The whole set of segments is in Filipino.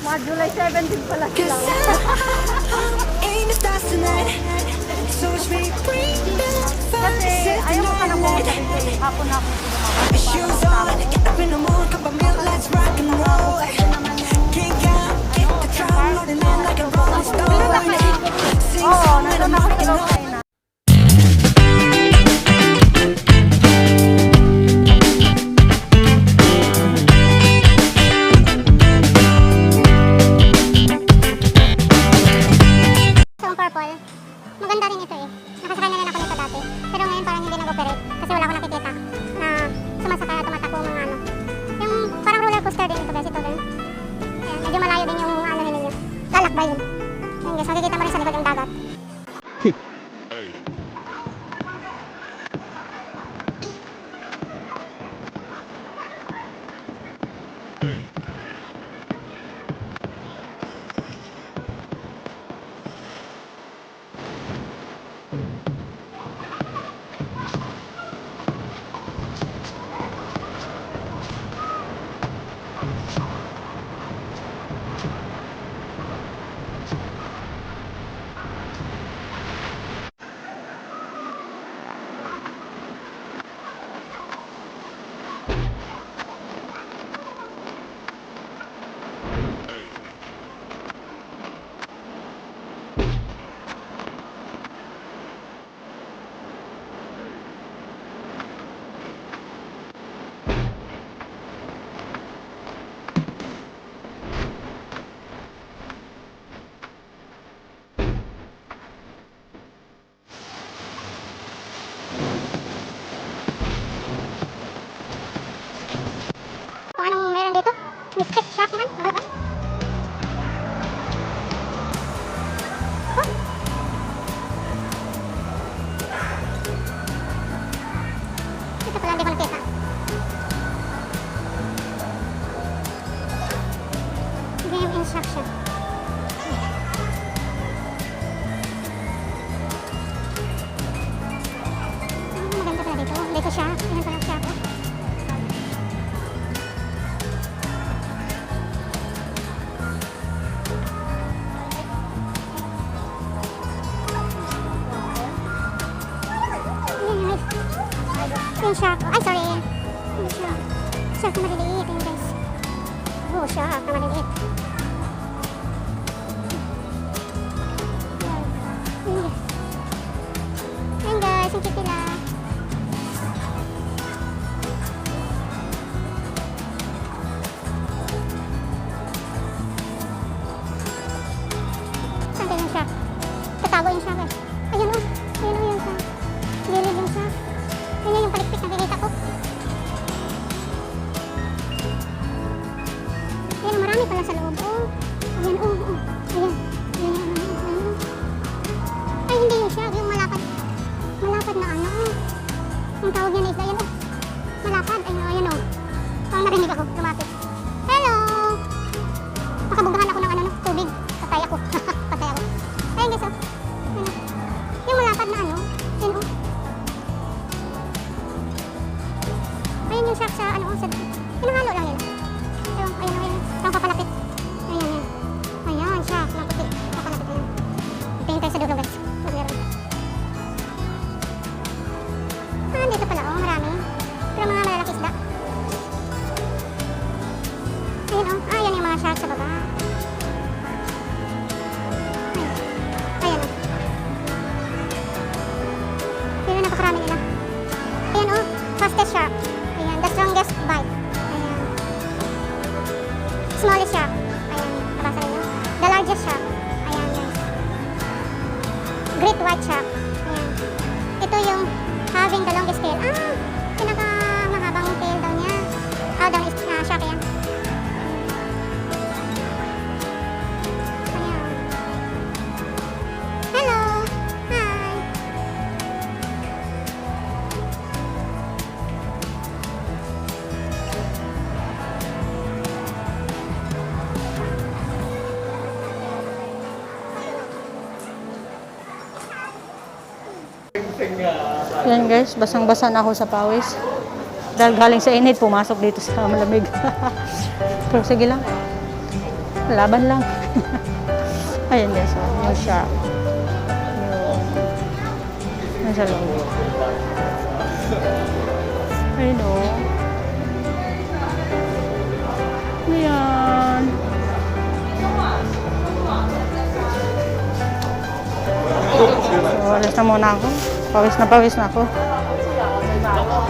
Mga July 17 pala sila. Kasi ayaw ko ka na mga sarili. Hapon na akong oo, nandun ako sa loob kayo na. Purple. Maganda rin ito eh. Nakasakay na rin ako nito dati. Pero ngayon parang hindi nag-operate. Kasi wala akong nakikita na sumasakay at tumatakbo mga ano. Yung parang roller coaster din ito guys. Ito din. Ayan, medyo malayo din yung ano ninyo. Lalakbay yun. Ayan guys, makikita mo rin sa likod yung dagat. Kung anong meron dito? Mystic shark man? Ano ba? Oh. Ito pala hindi ko nakita. Game instruction. Maganda pala dito. Dito siya. Ayan pala siya ako. Yung shark. Ay, sorry. Yung shark. Shark na maliliit. Yung guys. Oh, shark na maliliit. Ayan guys, yung cute nila. Saan kayo yung shark? Tatago yung shark eh. Ayun o. Ayun o yung shark. Gilid yung shark. Ayun yung palikpik na nakikita ko. Ayun, marami pala sa loob. Oh. Ayan, oh, oh. Ayan. Ayan, ayan. Ay, hindi yung shark. Yung malapad. Malapad na ano. Ang tawag niya na isla. Ayan, oh. Malapad. Ayun, ayan, oh. Parang narinig ako. Lumapit. Hello! Nakabugahan ako ng ano, tubig. Patay ako. Patay ako. Ayun, guys, oh. Ano. Yung malapad na ano. Ayan, oh. Ayun yung shark sa ano, sa pinahalo lang nila. Ayun, ayun, ayun. Ang papalapit. Ayun, ayun. Ayan, shark na puti. Papalapit na yun. Tingin tayo sa dulo guys. Pag meron. Ah, dito pala, oh, marami. Pero mga malalaki isda. Ayun, oh. Ah, yan yung mga shark sa baba. Ayun. Ayan, oh. Ayun, napakarami nila. Ayun, oh. Fastest shark. Ayan, the strongest bite. Ayan. Smallest shark. Ayan, nabasa ninyo. The largest shark. Ayan, guys. Great white shark. Ayan. Ito yung having the longest tail. Ah, pinaka-mahabang tail daw niya. Ah, daw is shark yan. Ayan. Hello! Hi! Yan guys, basang-basa na ako sa pawis. Dahil galing sa init, pumasok dito sa malamig. Pero sige lang. Laban lang. Ayun guys, oh, yung shop. Yung nasa loob. Ayun oh. Ayan. So, alis na muna ako. Pawis na ako. Ayun, oh.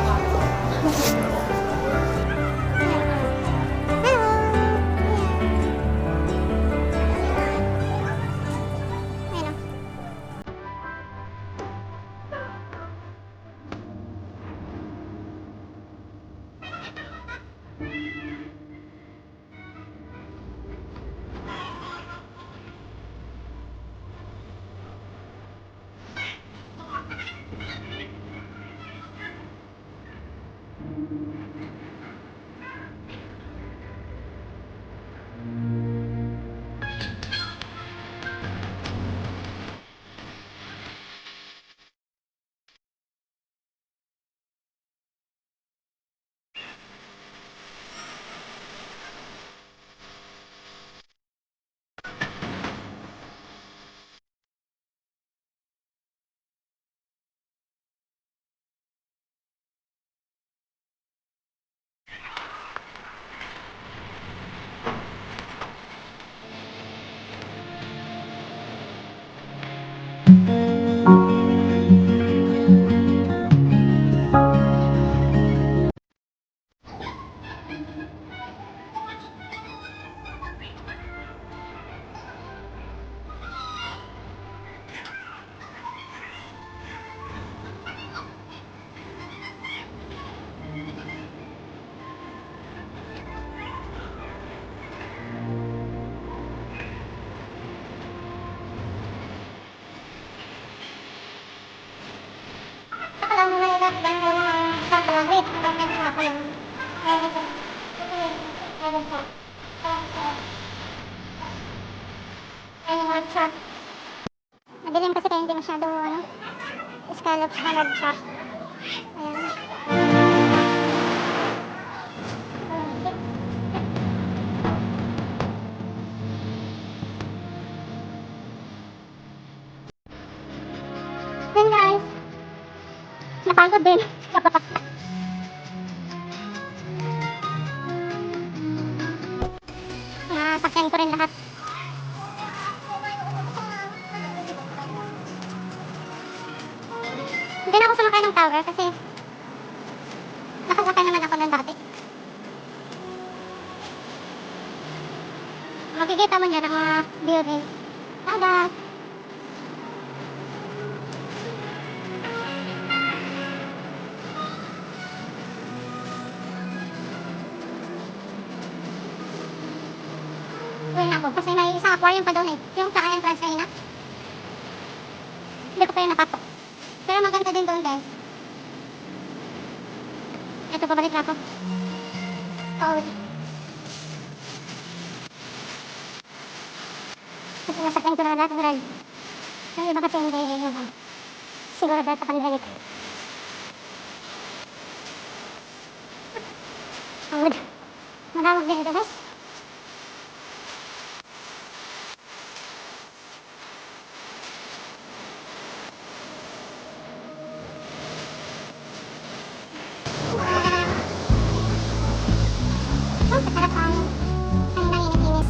Madilim kasi kaya hindi masyado ano, scallops na nag-chop. Ayan. Then guys, napagod din. Nasakyan ko rin lahat. Hindi na ako sumakay ng tower kasi nakasakay naman ako ng dati. Makikita mo dyan ang mga building. Tada! Uwi na ako kasi may isang aquarium pa doon eh. Yung sa entrance kanina. Hindi ko pa yung napasok. Pero maganda din doon guys. Ito, pabalik na ako. Pauwi. Kasi nasakyan ko na lahat ng ride. Yung iba kasi hindi yun. Siguro dahil sa pandemic. Pagod. Malawag din ito guys. Oh, sarap ang kanilang init-init.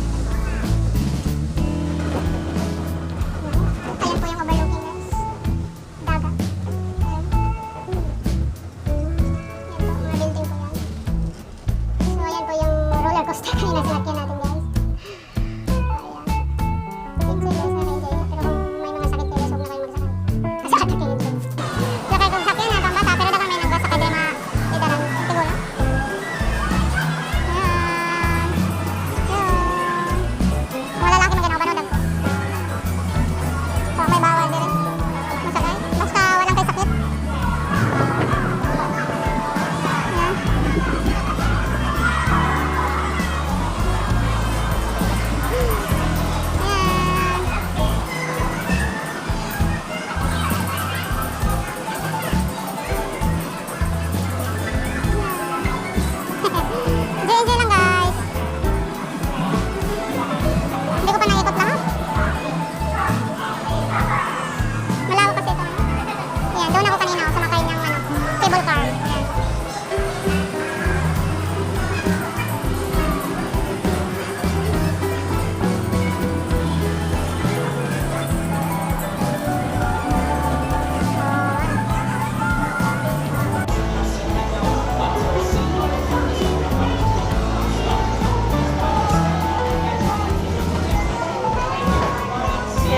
Ayan po yung overlooking guys. Dagat. Ayan. Ayan po, mga building po yan. So, ayan po yung roller coaster.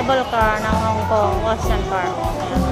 cable car ng Hong Kong Ocean Park. Ayan.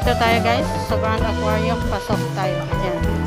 Dito tayo guys, sa Grand Aquarium, pasok tayo. Ayan.